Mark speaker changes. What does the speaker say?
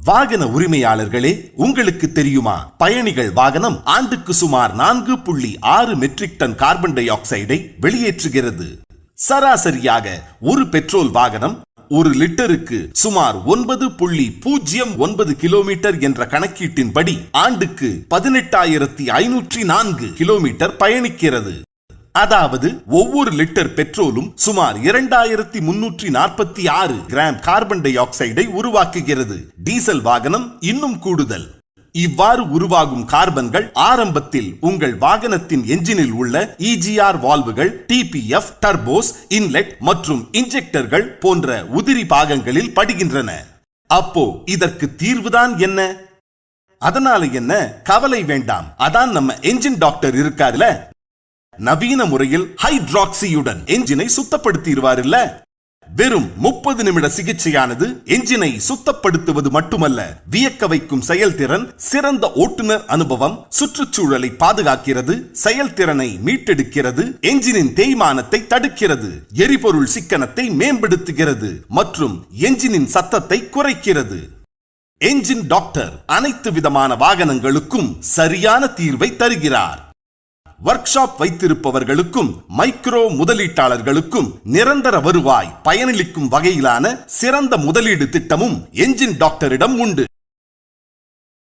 Speaker 1: வாகன உரிமையாளர்களே, உங்களுக்கு தெரியுமா, பயணிகள் வாகனம் ஆண்டுக்கு சுமார் 4.6 மெட்ரிக் டன் கார்பன் டை ஆக்சைடை வெளியேற்றுகிறது. சராசரியாக ஒரு பெட்ரோல் வாகனம் 1 லிட்டருக்கு சுமார் 9.09 கிலோமீட்டர் என்ற கணக்கீட்டின்படி ஆண்டுக்கு 18,504 கிலோமீட்டர் பயணிக்கிறது. அதாவது ஒவ்வொரு லிட்டர் பெட்ரோலும் சுமார் 2,346 கிராம் கார்பன் டை ஆக்சைடை உருவாக்குகிறது. டீசல் வாகனம் இன்னும் கூடுதல். இவ்வாறு உருவாகும் கார்பன்கள் ஆரம்பத்தில் உங்கள் வாகனத்தின் என்ஜினில் உள்ள EGR வால்வுகள், TPF, டர்போஸ், இன்லெட் மற்றும் இன்ஜெக்டர்கள் போன்ற உதிரி பாகங்களில் படுகின்றன. அப்போ இதற்கு தீர்வுதான் என்ன? அதனால என்ன, கவலை வேண்டாம். அதான் நம்ம என்ஜின் டாக்டர் இருக்காருல, நவீன முறையில் ஹைட்ராக்சியுடன் என்ஜினை சுத்தப்படுத்திடுவார் இல்ல. வெறும் 30 நிமிட சிகிச்சையானது என்ஜினை சுத்தப்படுத்துவது மட்டுமல்ல, வியக்க வைக்கும் செயல்திறன், சிறந்த ஓட்டுநர் அனுபவம், சுற்றுச்சூழலை பாதுகாக்கிறது, செயல்திறனை மீட்டெடுக்கிறது, என்ஜினின் தேய்மானத்தை தடுக்கிறது, எரிபொருள் சிக்கனத்தை மேம்படுத்துகிறது மற்றும் என்ஜினின் சத்தத்தை குறைக்கிறது. என்ஜின் டாக்டர் அனைத்து விதமான வாகனங்களுக்கும் சரியான தீர்வை தருகிறார். ஒர்க் ஷாப் வைத்திருப்பவர்களுக்கும் மைக்ரோ முதலீட்டாளர்களுக்கும் நிரந்தர வருவாய் பயனளிக்கும் வகையிலான சிறந்த முதலீடு திட்டமும் என்ஜின் டாக்டரிடம் உண்டு.